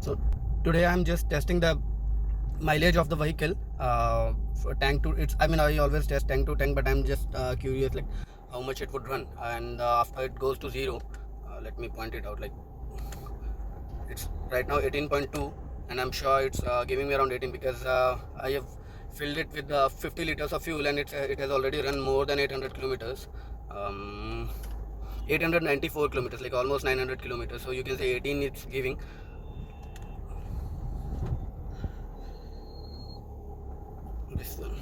So today I'm just testing the mileage of the vehicle for tank to it's I mean I always test tank to tank, but I'm just curious like how much it would run, and after it goes to zero, let me point it out. Like it's right now 18.2, and I'm sure it's giving me around 18 because I have filled it with 50 liters of fuel, and it has already run more than 800 kilometers. 894 kilometers, like almost 900 kilometers. So you can say 18 it's giving. This one,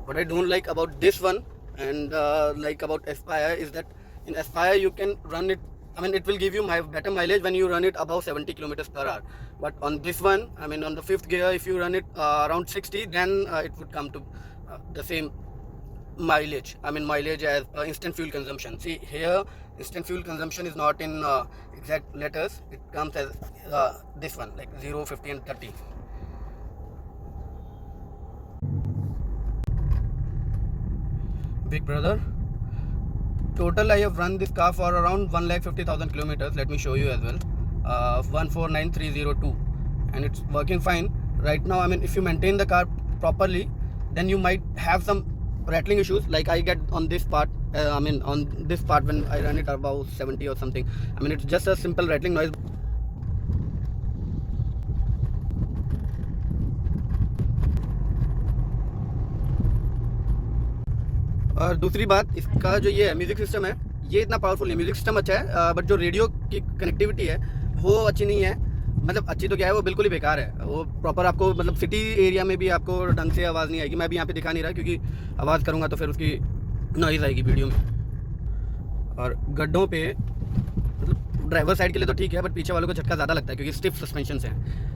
what I don't like about this one and like about Aspire is that in Aspire you can run it, I mean it will give you better mileage when you run it above 70 kilometers per hour. But on this one, I mean on the fifth gear, if you run it around 60, then it would come to the same mileage, I mean mileage as instant fuel consumption. See here, instant fuel consumption is not in exact letters, it comes as this one, like 0, 50 and 30. Big brother, total I have run this car for around 1,50,000 kilometers. Let me show you as well. 149,302, and it's working fine right now. I mean if you maintain the car properly, then you might have some rattling issues like I get on this part. I mean on this part when I run it above 70 or something, I mean it's just a simple rattling noise. और दूसरी बात, इसका जो ये music system है ये इतना powerful नहीं। म्यूज़िक सिस्टम अच्छा है, बट जो रेडियो की कनेक्टिविटी है वो अच्छी नहीं है। मतलब अच्छी तो क्या है, वो बिल्कुल ही बेकार है। वो प्रॉपर आपको मतलब सिटी एरिया में भी आपको ढंग से आवाज़ नहीं आएगी। मैं भी यहाँ पे दिखा नहीं रहा क्योंकि आवाज़ करूँगा तो फिर उसकी नॉइज़ आएगी वीडियो में। और गड्ढों पे मतलब ड्राइवर साइड के लिए तो ठीक है, बट पीछे वालों को झटका ज़्यादा लगता है क्योंकि स्टिफ सस्पेंशन है।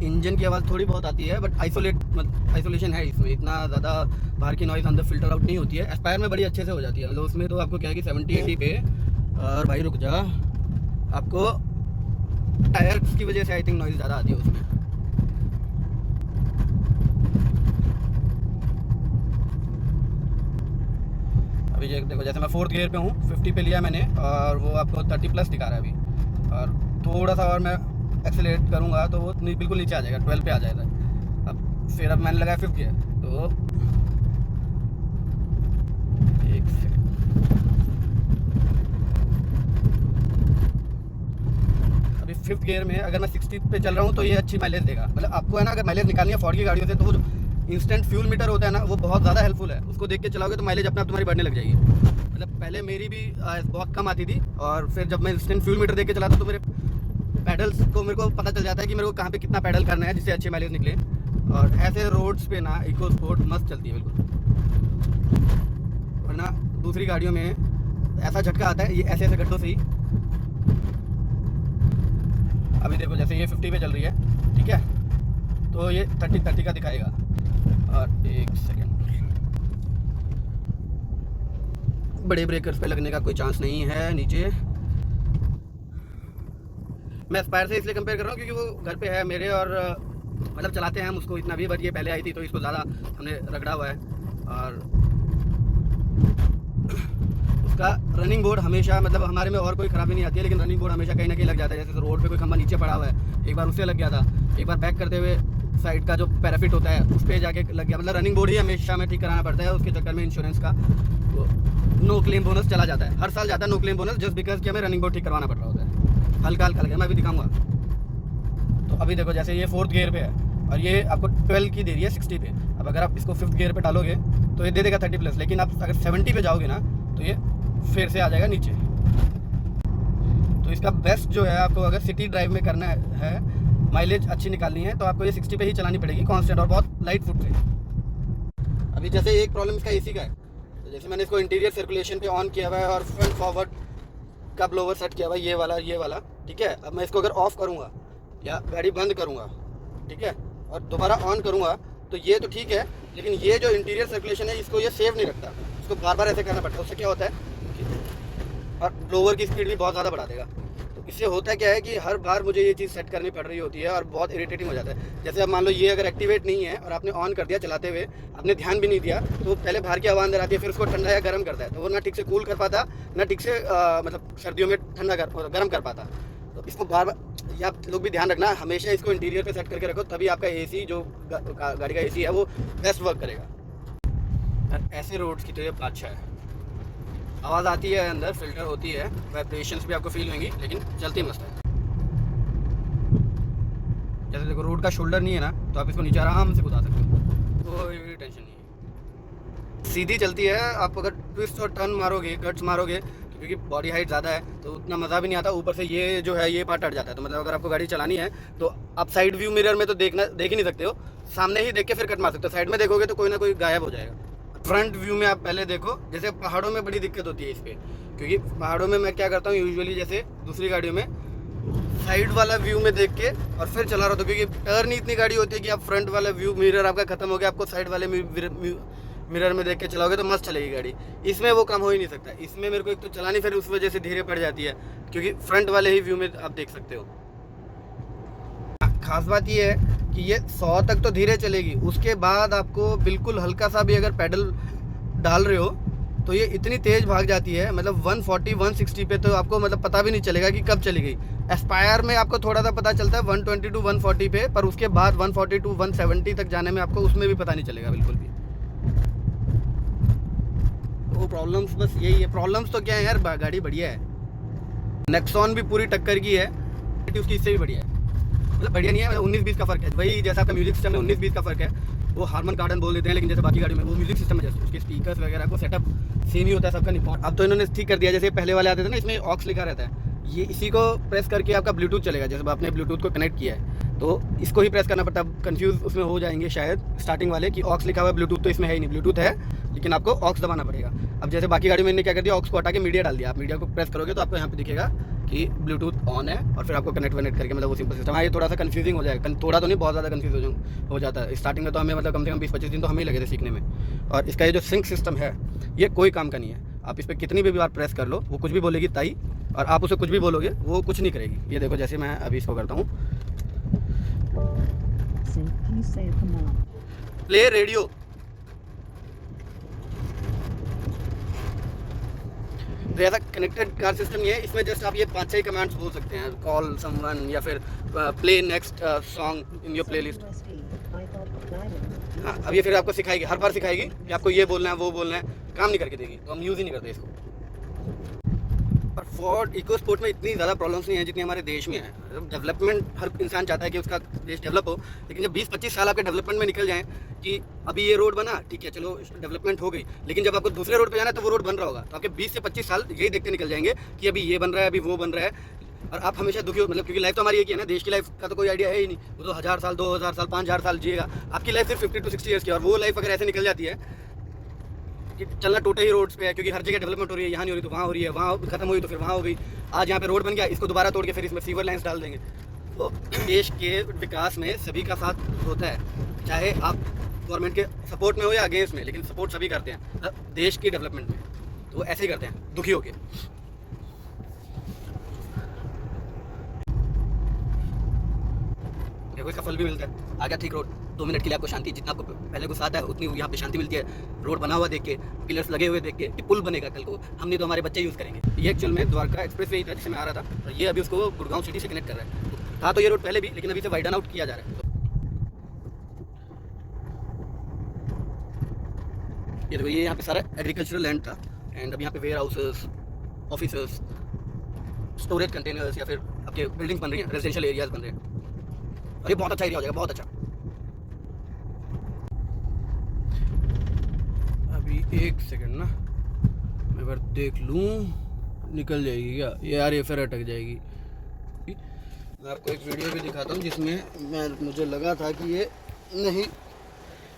इंजन की आवाज़ थोड़ी बहुत आती है, बट आइसोलेशन है इसमें, इतना ज़्यादा बाहर की नॉइज़ अंदर फिल्टर आउट नहीं होती है। एस्पायर में बड़ी अच्छे से हो जाती है। मतलब उसमें तो आपको क्या है कि 70-80 पे, और भाई रुक जा, आपको टायर की वजह से आई थिंक नॉइज़ ज़्यादा आती है उसमें। अभी देखो, जैसे मैं 4th गियर पे हूँ, 50 पे लिया मैंने और वो आपको 30+ दिखा रहा है अभी। और थोड़ा सा और मैं एक्सेलरेट करूँगा तो वो बिल्कुल नीचे आ जाएगा, 12 पे आ जाएगा। अब मैंने लगाया 5th गियर, तो एक सेकंड, अभी 5th गियर में अगर मैं 60 पे चल रहा हूँ तो ये अच्छी माइलेज देगा। मतलब आपको है ना, अगर माइलेज निकालनी है फोर्ड की गाड़ियों से, तो वो जो इंस्टेंट फ्यूल मीटर होता है ना, वो बहुत ज़्यादा हेल्पफुल है। उसको देख के चलाओगे तो माइलेज अपने आप तुम्हारी बढ़ने लग जाएगी। मतलब पहले मेरी भी बहुत कम आती थी, और फिर जब मैं इंस्टेंट फ्यूल मीटर देख के चलाता तो मेरे पैडल्स को मेरे को पता चल जाता है कि मेरे को कहाँ पे कितना पैडल करना है जिससे अच्छे माइलेज निकले। और ऐसे रोड्स पे ना इको स्पोर्ट मस्त चलती है बिल्कुल। वरना दूसरी गाड़ियों में ऐसा झटका आता है ये ऐसे गड्ढों से ही। अभी देखो, जैसे ये 50 पे चल रही है, ठीक है, तो ये 30 का दिखाएगा। और एक सेकेंड, बड़े ब्रेकर्स पे लगने का कोई चांस नहीं है नीचे। मैं एस्पायर से इसलिए कंपेयर कर रहा हूँ क्योंकि वो घर पे है मेरे, और मतलब चलाते हैं हम उसको इतना भी, बट ये पहले आई थी तो इसको ज़्यादा हमने रगड़ा हुआ है। और उसका रनिंग बोर्ड हमेशा, मतलब हमारे में और कोई ख़राबी नहीं आती है, लेकिन रनिंग बोर्ड हमेशा कहीं ना कहीं लग जाता है। जैसे रोड पे कोई खंभा नीचे पड़ा हुआ है, एक बार उससे लग गया था। एक बार बैक करते हुए साइड का जो पैराफिट होता है उस पर जाके लग गया। मतलब रनिंग बोर्ड ही हमेशा हमें ठीक कराना पड़ता है। उसके चक्कर में इंश्योरेंस का नो क्लेम बोनस चला जाता है, हर साल जाता है no claim bonus, just because कि हमें रनिंग बोर्ड ठीक करवाना पड़ रहा होता है। हल्का लगे, मैं अभी दिखाऊंगा। तो अभी देखो, जैसे ये 4th गियर पे है और ये आपको 12 की दे रही है 60 पे। अब अगर आप इसको 5th गियर पे डालोगे तो ये दे देगा 30+, लेकिन आप अगर 70 पे जाओगे ना तो ये फिर से आ जाएगा नीचे। तो इसका बेस्ट जो है, आपको अगर सिटी ड्राइव में करना है, माइलेज अच्छी निकालनी है, तो आपको ये 60 पे ही चलानी पड़ेगी कांस्टेंट, और बहुत लाइट फुट से। अभी जैसे एक प्रॉब्लम इसका AC का है, तो जैसे मैंने इसको इंटीरियर सर्कुलेशन पे ऑन किया हुआ है और फ्रंट फॉरवर्ड का ब्लोवर सेट किया हुआ है, ये वाला, ठीक है। अब मैं इसको अगर ऑफ करूँगा या गाड़ी बंद करूँगा, ठीक है, और दोबारा ऑन करूँगा तो ये तो ठीक है, लेकिन ये जो इंटीरियर सर्कुलेशन है इसको ये सेव नहीं रखता, इसको बार बार ऐसे करना पड़ता है। उससे क्या होता है, और ब्लोवर की स्पीड भी बहुत ज़्यादा बढ़ा देगा। तो इससे होता क्या है कि हर बार मुझे ये चीज़ सेट करनी पड़ रही होती है और बहुत इरिटेटिंग हो जाता है। जैसे अब मान लो ये अगर एक्टिवेट नहीं है और आपने ऑन कर दिया चलाते हुए, आपने ध्यान भी नहीं दिया, तो पहले बाहर की हवा अंदर आती है, फिर उसको ठंडा या गर्म करता है, तो वो ना ठीक से कूल कर पाता, ना ठीक से मतलब सर्दियों में ठंडा गर्म कर पाता। तो इसको बार बार ये आप लोग भी ध्यान रखना, हमेशा इसको इंटीरियर पे सेट करके रखो, तभी आपका एसी जो गाड़ी का एसी है वो बेस्ट वर्क करेगा। ऐसे रोड्स की तो ये बादशाह है। आवाज़ आती है अंदर, फिल्टर होती है, वाइब्रेशंस भी आपको फील होंगी, लेकिन चलती मस्त है। जैसे देखो रोड का शोल्डर नहीं है ना, तो आप इसको नीचे आराम से कूदा सकते हो, कोई भी टेंशन नहीं है। सीधी चलती है। आप अगर ट्विस्ट और टर्न मारोगे, कट्स मारोगे, तो क्योंकि बॉडी हाइट ज़्यादा है तो उतना मज़ा भी नहीं आता। ऊपर से ये जो है ये पार्ट अट जाता है, तो मतलब अगर आपको गाड़ी चलानी है तो आप साइड व्यू मिरर में तो देख ही नहीं सकते हो, सामने ही देख के फिर कट मार सकते हो। साइड में देखोगे तो कोई ना कोई गायब हो जाएगा। फ्रंट व्यू में आप पहले देखो। जैसे पहाड़ों में बड़ी दिक्कत होती है इस पर, क्योंकि पहाड़ों में मैं क्या करता हूँ यूजुअली, जैसे दूसरी गाड़ियों में साइड वाला व्यू में देख के और फिर चला रहा था, क्योंकि टर्न ही इतनी गाड़ी होती है कि आप फ्रंट वाला व्यू मिरर आपका खत्म हो गया, आपको साइड वाले मिरर में देख के चलाओगे तो मस्त चलेगी गाड़ी। इसमें वो काम हो ही नहीं सकता। इसमें मेरे को एक तो चलानी फिर उस वजह से धीरे पड़ जाती है, क्योंकि फ्रंट वाले ही व्यू में आप देख सकते हो। खास बात ये है कि ये 100 तक तो धीरे चलेगी, उसके बाद आपको बिल्कुल हल्का सा भी अगर पेडल डाल रहे हो तो ये इतनी तेज़ भाग जाती है, मतलब 140 160 पे तो आपको मतलब पता भी नहीं चलेगा कि कब चली गई। एस्पायर में आपको थोड़ा सा पता चलता है 120 टू 140 पे, पर उसके बाद 140 टू 170 तक जाने में आपको उसमें भी पता नहीं चलेगा बिल्कुल भी। वो प्रॉब्लम्स बस यही है। प्रॉब्लम्स तो क्या है यार, गाड़ी बढ़िया है, नेक्सॉन भी पूरी टक्कर की है, उसकी इससे भी बढ़िया है। मतलब बढ़िया नहीं है, 19-20 का फ़र्क है। वही जैसा आपका म्यूजिक सिस्टम में 19-20 का फ़र्क है, वो हार्मन गार्डन बोल देते हैं, लेकिन जैसे बाकी गाड़ी में वो म्यूजिक सिस्टम है, जैसे उसके स्पीकर्स वगैरह को सेटअप सेम ही होता है सबका। नहीं, अब तो इन्होंने ठीक कर दिया। जैसे पहले वाले आते थे ना, इसमें ऑक्स लिखा रहता है, ये इसी को प्रेस करके आपका ब्लूटूथ चलेगा। जैसे आपने ब्लूटूथ को कनेक्ट किया है तो इसको ही प्रेस करना पड़ता है। कंफ्यूज उसमें हो जाएंगे शायद स्टार्टिंग वाले कि ऑक्स लिखा हुआ है, ब्लूटूथ तो इसमें है ही नहीं। ब्लूटूथ है लेकिन आपको ऑक्स दबाना पड़ेगा। अब जैसे बाकी गाड़ी में इन्होंने क्या कर दिया, ऑक्स को हटा के मीडिया डाल दिया। आप मीडिया को प्रेस करोगे तो आपको यहाँ पे दिखेगा कि ब्लूटूथ ऑन है, और फिर आपको कनेक्ट करके, मतलब वो सिंपल सिस्टम है। ये थोड़ा सा कंफ्यूजिंग हो जाएगा, थोड़ा तो नहीं, बहुत ज़्यादा कंफ्यूज हो जाता है स्टार्टिंग में। तो हमें मतलब कम से कम 20-25 दिन तो हमें ही लगे थे सीखने में। और इसका ये जो सिंक सिस्टम है ये कोई काम का नहीं है। आप इस पर कितनी भी बार प्रेस कर लो, वो कुछ भी बोलेगी ताई, और आप उसे कुछ भी बोलोगे वो कुछ नहीं करेगी। ये देखो, जैसे मैं अभी इसको करता हूँ प्ले रेडियो, तो ऐसा कनेक्टेड कार सिस्टम नहीं है। इसमें जस्ट आप ये 5-6 कमांड्स बोल सकते हैं, कॉल समवन या फिर play next song in your playlist. हाँ, अब ये फिर आपको सिखाएगी, हर बार सिखाएगी कि आपको ये बोलना है वो बोलना है, काम नहीं करके देगी, तो हम यूज़ ही नहीं करते इसको। पर फोर्ड इकोस्पोर्ट में इतनी ज़्यादा प्रॉब्लम्स नहीं है जितनी हमारे देश में है। डेवलपमेंट हर इंसान चाहता है कि उसका देश डेवलप हो, लेकिन जब 20-25 साल आपके डेवलपमेंट में निकल जाएँ कि अभी ये रोड बना, ठीक है चलो डेवलपमेंट हो गई, लेकिन जब आपको दूसरे रोड पे जाना है तो वो रोड बन रहा होगा, तो आपके 20 से 25 साल यही देखते निकल जाएंगे कि अभी ये बन रहा है, अभी वो बन रहा है, और आप हमेशा दुखी हो। मतलब क्योंकि लाइफ तो हमारी एक ही है ना, देश की लाइफ का तो कोई आइडिया है ही नहीं। वो तो 1000 साल 2000 साल 5000 साल जिएगा, आपकी लाइफ सिर्फ 50 to 60 ईयर्स की। और वो लाइफ अगर ऐसे निकल जाती है कि चलना टूटे ही रोड्स पे है, क्योंकि हर जगह डेवलपमेंट हो रही है, यहाँ नहीं हो रही तो वहाँ हो रही है, वहाँ खत्म हुई तो फिर वहाँ हो गई, आज यहाँ पे रोड बन गया, इसको दोबारा तोड़ के फिर इसमें सीवर लाइन्स डाल देंगे। तो देश के विकास में सभी का साथ होता है, चाहे आप गवर्नमेंट के सपोर्ट में हो या अगेंस्ट में, लेकिन सपोर्ट सभी करते हैं देश की डेवलपमेंट में, तो वो ऐसे ही करते हैं दुखी होके। देखो इसका फल भी मिलता है। आ गया ठीक रोड, 2 मिनट के लिए आपको शांति, जितना आपको पहले गुस्सा आता है उतनी यहाँ पे शांति मिलती है। रोड बना हुआ देख के, पिलर्स लगे हुए देख के, पुल बनेगा कल को, हम नहीं तो हमारे बच्चे यूज़ करेंगे। ये एक्चुअल में द्वारका एक्सप्रेस वे ही था जिससे मैं आ रहा था, और ये अभी उसको गुड़गांव सिटी से कनेक्ट कर रहा है। था तो ये रोड पहले भी, लेकिन अभी से वाइडन आउट किया जा रहा है। ये देखो, ये यहाँ पे सारा एग्रीकल्चरल लैंड था, एंड अब यहाँ पे warehouses, offices, storage containers या फिर आपके बिल्डिंग्स बन रही हैं, रेजिडेंशियल एरियाज बन रहे हैं, और ये बहुत अच्छा एरिया हो जाएगा, बहुत अच्छा। अभी 1 सेकंड ना, मैं अगर देख लूँ निकल जाएगी क्या यार, ये फिर अटक जाएगी। मैं आपको एक वीडियो भी दिखाता हूँ जिसमें मुझे लगा था कि ये नहीं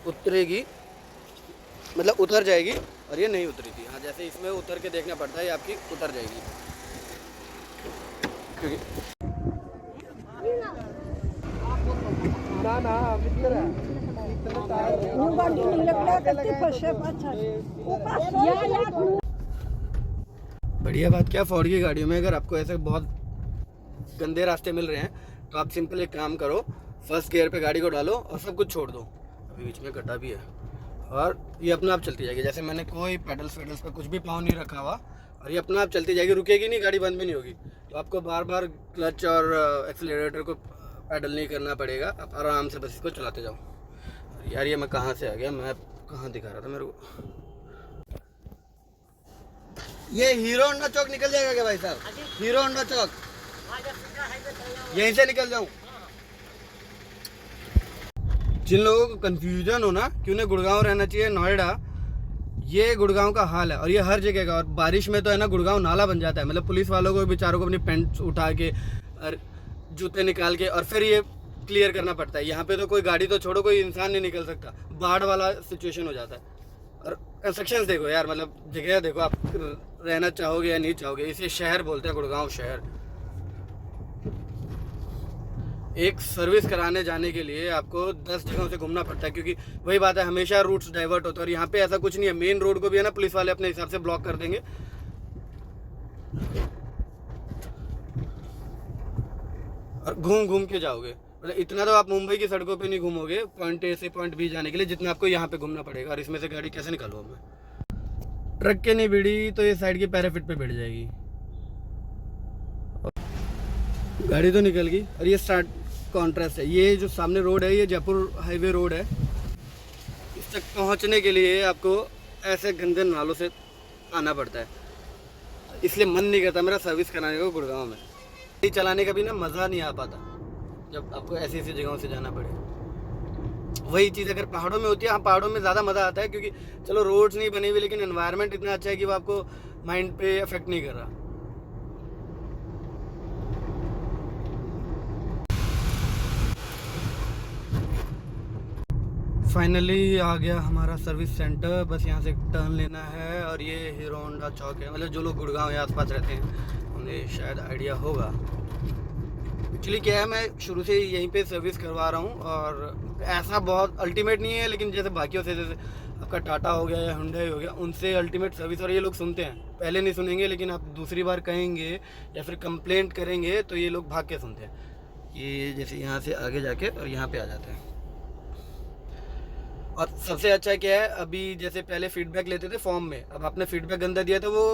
उतरेगी, मतलब उतर जाएगी, और ये नहीं उतरी थी। हाँ, जैसे इसमें उतर के देखना पड़ता है, ये आपकी उतर जाएगी। बढ़िया बात क्या, फोर्ड की गाड़ियों में अगर आपको ऐसे बहुत गंदे रास्ते मिल रहे हैं तो आप सिंपल एक काम करो, फर्स्ट गियर पे गाड़ी को डालो और सब कुछ छोड़ दो। अभी बीच में गड्ढा भी है और ये अपने आप चलती जाएगी। जैसे मैंने कोई पेडल्स पे कुछ भी पाँव नहीं रखा हुआ और ये अपने आप चलती जाएगी, रुकेगी नहीं, गाड़ी बंद भी नहीं होगी। तो आपको बार बार क्लच और एक्सीलरेटर को पैडल नहीं करना पड़ेगा, आप आराम से बस इसको चलाते जाओ। यार ये मैं कहाँ से आ गया, मैं कहाँ दिखा रहा था मेरे को। ये हीरो होंडा चौक निकल जाएगा क्या भाई साहब? हीरो होंडा चौक यहीं से निकल जाऊं? जिन लोगों को कंफ्यूजन हो ना कि उन्हें गुड़गांव रहना चाहिए नोएडा, ये गुड़गांव का हाल है और ये हर जगह का। और बारिश में तो है ना गुड़गांव नाला बन जाता है। मतलब पुलिस वालों को बेचारों को अपनी पैंट उठा के और जूते निकाल के और फिर ये क्लियर करना पड़ता है। यहाँ पे तो कोई गाड़ी तो छोड़ो, कोई इंसान नहीं निकल सकता, बाढ़ वाला सिचुएशन हो जाता है। और कंस्ट्रक्शन देखो यार, मतलब जगह देखो, आप रहना चाहोगे या नहीं चाहोगे। इसे शहर बोलते हैं, गुड़गांव शहर। एक सर्विस कराने जाने के लिए आपको 10 जगहों से घूमना पड़ता है, क्योंकि वही बात है, हमेशा रूट्स डाइवर्ट होते हैं। और यहाँ पे ऐसा कुछ नहीं है, मेन रोड को भी है ना पुलिस वाले अपने हिसाब से ब्लॉक कर देंगे। और घूम घूम के जाओगे, मतलब इतना तो आप मुंबई की सड़कों पे नहीं घूमोगे पॉइंट ए से पॉइंट बी जाने के लिए, जितना आपको यहाँ पे घूमना पड़ेगा। और इसमें से गाड़ी कैसे निकालूँ मैं? ट्रक के नहीं भिड़ी तो ये साइड की पैराफिट पे भिड़ जाएगी। गाड़ी तो निकल गई। और ये स्टार्ट कॉन्ट्रास्ट है। ये जो सामने रोड है ये जयपुर हाईवे रोड है। इस तक पहुँचने के लिए आपको ऐसे गंदे नालों से आना पड़ता है, इसलिए मन नहीं करता मेरा सर्विस कराने को गुड़गांव में। गाड़ी चलाने का भी ना मज़ा नहीं आ पाता जब आपको ऐसी ऐसी जगहों से जाना पड़े। वही चीज़ अगर पहाड़ों में होती है, हाँ पहाड़ों में ज़्यादा मज़ा आता है, क्योंकि चलो रोड्स नहीं बनी हुई लेकिन एनवायरनमेंट इतना अच्छा है कि वो आपको माइंड पे अफेक्ट नहीं कर रहा। फाइनली आ गया हमारा सर्विस सेंटर। बस यहाँ से टर्न लेना है और ये हीरो होंडा चौक है। मतलब जो लोग गुड़गांव या आसपास रहते हैं उन्हें शायद आइडिया होगा। एक्चुअली क्या है, मैं शुरू से यहीं पे सर्विस करवा रहा हूँ और ऐसा बहुत अल्टीमेट नहीं है, लेकिन जैसे बाकियों से, जैसे आपका टाटा हो गया या हुंडई हो गया, उनसे अल्टीमेट सर्विस और ये लोग सुनते हैं। पहले नहीं सुनेंगे, लेकिन आप दूसरी बार कहेंगे या फिर कंप्लेंट करेंगे तो ये लोग भाग के सुनते हैं। ये जैसे यहाँ से आगे जाके और यहाँ पे आ जाते हैं। और सबसे अच्छा क्या है, अभी जैसे पहले फीडबैक लेते थे फॉर्म में, अब आपने फीडबैक गंदा दिया तो वो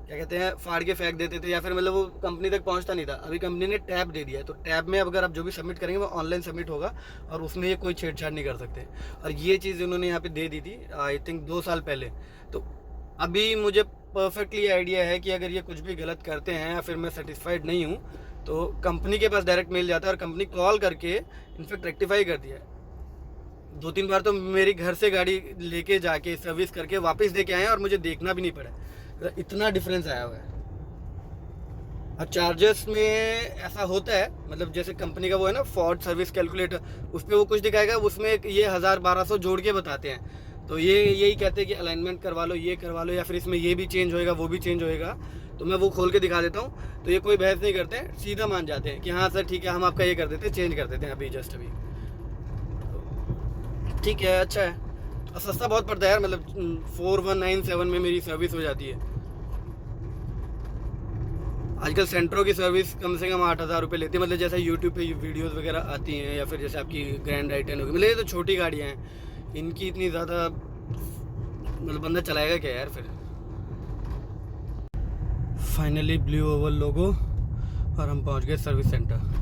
क्या कहते हैं, फाड़ के फेंक देते थे, या फिर मतलब वो कंपनी तक पहुंचता नहीं था। अभी कंपनी ने टैब दे दिया है, तो टैब में अब अगर आप जो भी सबमिट करेंगे वो ऑनलाइन सबमिट होगा और उसमें ये कोई छेड़छाड़ नहीं कर सकते। और ये चीज़ उन्होंने यहाँ पे दे दी थी आई थिंक 2 साल पहले। तो अभी मुझे परफेक्टली आइडिया है कि अगर ये कुछ भी गलत करते हैं या फिर मैं सेटिस्फाइड नहीं हूँ तो कंपनी के पास डायरेक्ट मेल जाता है और कंपनी कॉल करके इनफेक्ट रेक्टिफाई करती है। 2-3 बार तो मेरी घर से गाड़ी लेके जाके सर्विस करके वापस दे के आए और मुझे देखना भी नहीं पड़ा। इतना डिफरेंस आया हुआ है। और चार्जेस में ऐसा होता है, मतलब जैसे कंपनी का वो है ना फोर्ड सर्विस कैलकुलेटर, उस पर वो कुछ दिखाएगा, उसमें ये 1000-1200 जोड़ के बताते हैं। तो ये यही कहते हैं कि अलाइनमेंट करवा लो, ये करवा लो, या फिर इसमें ये भी चेंज होएगा वो भी चेंज होएगा। तो मैं वो खोल के दिखा देता हूँ, तो ये कोई बहस नहीं करते हैं, सीधा मान जाते हैं कि हाँ सर ठीक है, हम आपका ये कर देते हैं, चेंज कर देते हैं अभी जस्ट अभी। ठीक है, अच्छा है और सस्ता बहुत पड़ता है यार। मतलब 4197 में मेरी सर्विस हो जाती है। आजकल सेंट्रो की सर्विस कम से कम 8000 रुपये लेती है। मतलब जैसे यूट्यूब पे वीडियोस वगैरह आती हैं, या फिर जैसे आपकी ग्रैंड आई-10 होगी, मतलब ये तो छोटी गाड़ियाँ हैं, इनकी इतनी ज़्यादा मतलब बंदा चलाएगा क्या यार। फिर फाइनली ब्लू ओवल लोगो और हम पहुंच गए सर्विस सेंटर।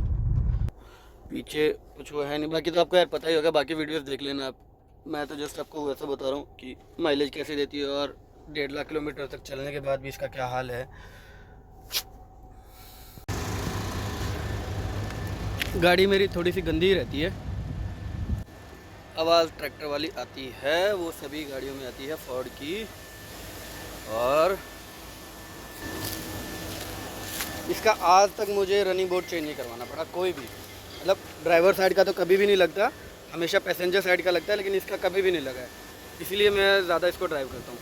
पीछे कुछ वो है नहीं, बाकी तो आपको यार पता ही होगा, बाकी वीडियोस देख लेना आप। मैं तो जस्ट आपको वैसा बता रहा हूँ कि माइलेज कैसे देती है और 1.5 लाख किलोमीटर तक चलने के बाद भी इसका क्या हाल है। गाड़ी मेरी थोड़ी सी गंदी रहती है, आवाज़ ट्रैक्टर वाली आती है, वो सभी गाड़ियों में आती है फोर्ड की। और इसका आज तक मुझे रनिंग बोर्ड चेंज नहीं करवाना पड़ा कोई भी। मतलब ड्राइवर साइड का तो कभी भी नहीं लगता, हमेशा पैसेंजर साइड का लगता है, लेकिन इसका कभी भी नहीं लगा है, इसीलिए मैं ज़्यादा इसको ड्राइव करता हूँ।